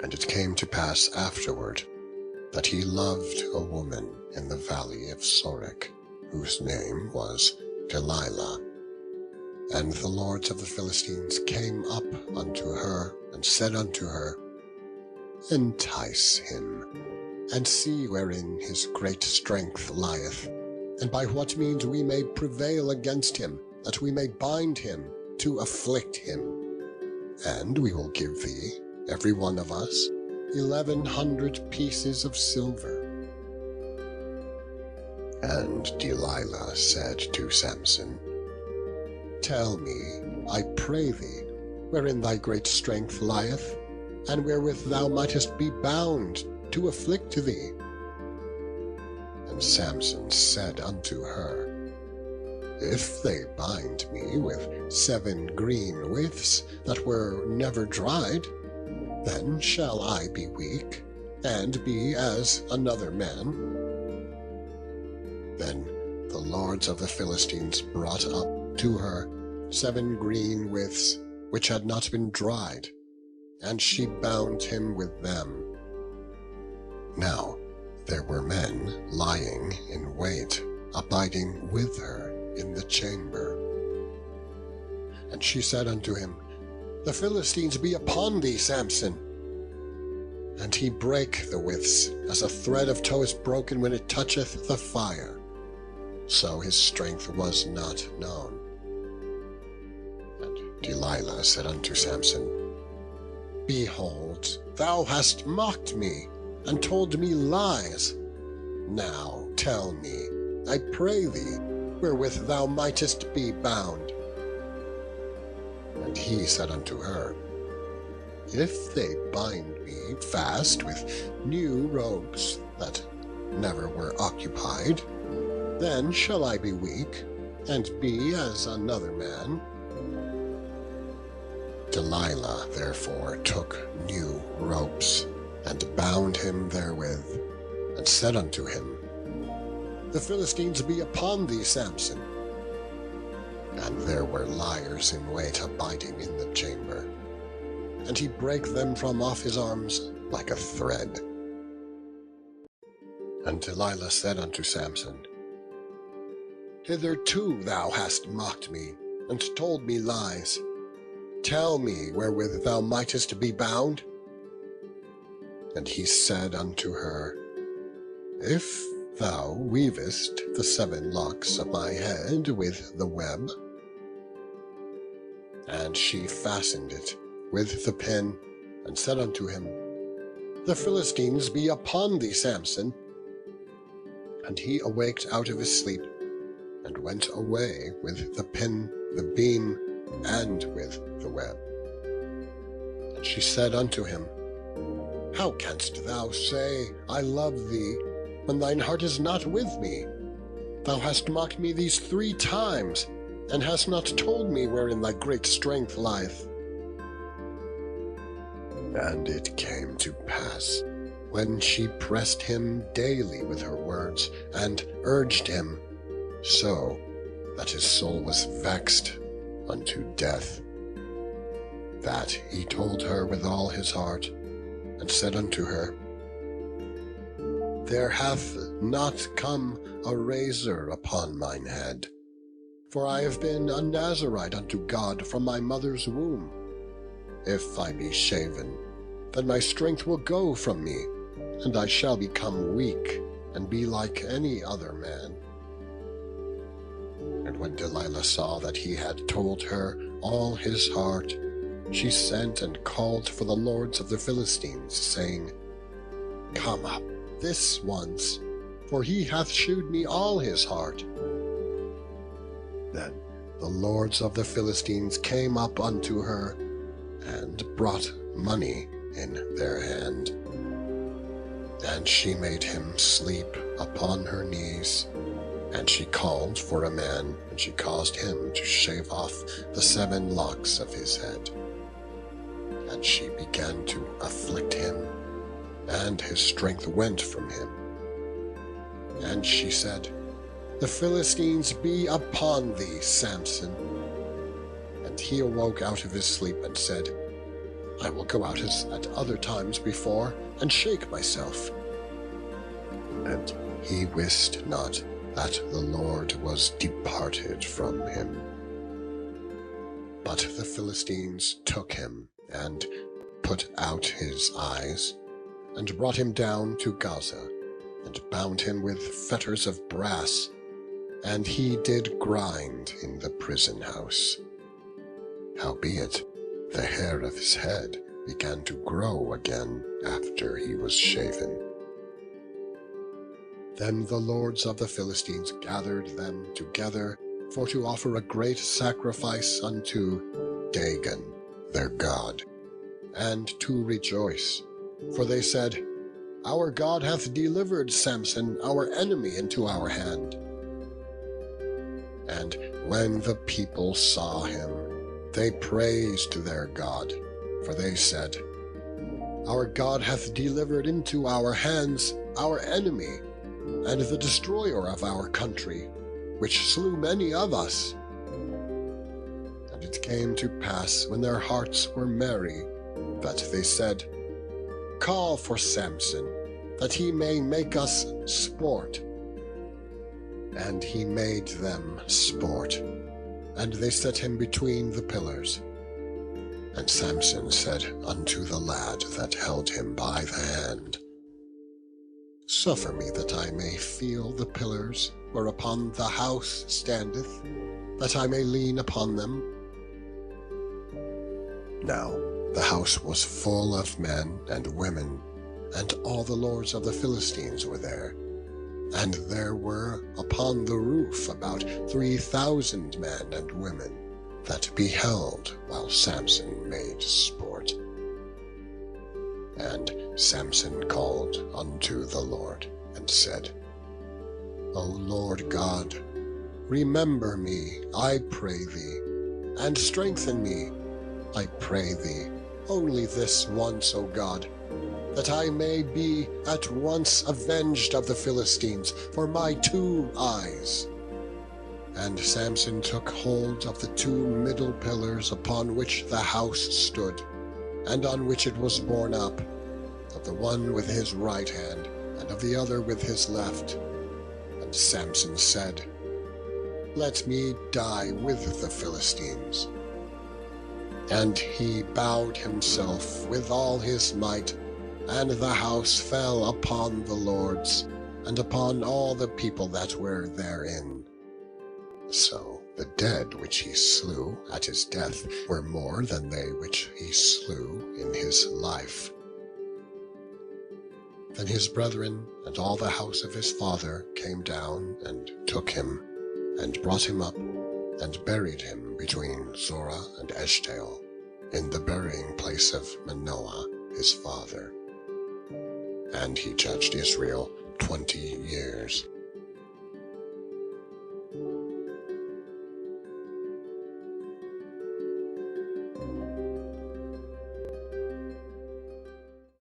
And it came to pass afterward that he loved a woman in the valley of Sorek, whose name was Delilah. And the lords of the Philistines came up unto her, and said unto her, Entice him, and see wherein his great strength lieth, and by what means we may prevail against him, that we may bind him to afflict him. And we will give thee, every one of us, 1,100 pieces of silver. And Delilah said to Samson, Tell me, I pray thee, wherein thy great strength lieth, and wherewith thou mightest be bound to afflict thee. And Samson said unto her, If they bind me with 7 green withs that were never dried, then shall I be weak, and be as another man. Then the lords of the Philistines brought up to her 7 green withs, which had not been dried, and she bound him with them. Now there were men lying in wait, abiding with her in the chamber. And she said unto him, The Philistines be upon thee, Samson. And he brake the withs, as a thread of tow is broken when it toucheth the fire. So his strength was not known. And Delilah said unto Samson, Behold, thou hast mocked me, and told me lies. Now tell me, I pray thee, wherewith thou mightest be bound. And he said unto her, If they bind me fast with new robes that never were occupied, then shall I be weak, and be as another man. Delilah therefore took new ropes, and bound him therewith, and said unto him, The Philistines be upon thee, Samson. And there were liers in wait abiding in the chamber, and he brake them from off his arms like a thread. And Delilah said unto Samson, Hitherto thou hast mocked me, and told me lies. Tell me wherewith thou mightest be bound. And he said unto her, If thou weavest the 7 locks of my head with the web. And she fastened it with the pin, and said unto him, The Philistines be upon thee, Samson. And he awaked out of his sleep, and went away with the pin, the beam, and with the web. And she said unto him, How canst thou say, I love thee, when thine heart is not with me? Thou hast mocked me these 3 times, and hast not told me wherein thy great strength lieth. And it came to pass, when she pressed him daily with her words, and urged him, so that his soul was vexed unto death, that he told her with all his heart, and said unto her, There hath not come a razor upon mine head, for I have been a Nazarite unto God from my mother's womb. If I be shaven, then my strength will go from me, and I shall become weak, and be like any other man. And when Delilah saw that he had told her all his heart, she sent and called for the lords of the Philistines, saying, Come up this once, for he hath shewed me all his heart. Then the lords of the Philistines came up unto her, and brought money in their hand. And she made him sleep upon her knees, and she called for a man, and she caused him to shave off the 7 locks of his head. And she began to afflict him, and his strength went from him. And she said, the Philistines be upon thee, Samson." And he awoke out of his sleep and said, "I will go out as at other times before, and shake myself." And he wist not that the Lord was departed from him. But the Philistines took him, and put out his eyes, and brought him down to Gaza, and bound him with fetters of brass, and he did grind in the prison house. Howbeit the hair of his head began to grow again after he was shaven. Then the lords of the Philistines gathered them together for to offer a great sacrifice unto Dagon, their god, and to rejoice. For they said, "Our God hath delivered Samson, our enemy, into our hand." And when the people saw him, they praised their God, for they said, "Our God hath delivered into our hands our enemy, and the destroyer of our country, which slew many of us." And it came to pass, when their hearts were merry, that they said, "Call for Samson, that he may make us sport." And he made them sport, and they set him between the pillars. And Samson said unto the lad that held him by the hand, "Suffer me that I may feel the pillars whereupon the house standeth, that I may lean upon them." Now the house was full of men and women, and all the lords of the Philistines were there. And there were upon the roof about 3,000 men and women, that beheld while Samson made sport. And Samson called unto the Lord, and said, "O Lord God, remember me, I pray thee, and strengthen me, I pray thee, only this once, O God, that I may be at once avenged of the Philistines for my 2 eyes." And Samson took hold of the 2 middle pillars upon which the house stood, and on which it was borne up, of the one with his right hand, and of the other with his left. And Samson said, "Let me die with the Philistines." And he bowed himself with all his might, and the house fell upon the lords, and upon all the people that were therein. So the dead which he slew at his death were more than they which he slew in his life. Then his brethren and all the house of his father came down and took him, and brought him up, and buried him between Zorah and Eshtaol, in the burying place of Manoah his father. And he judged Israel 20 years.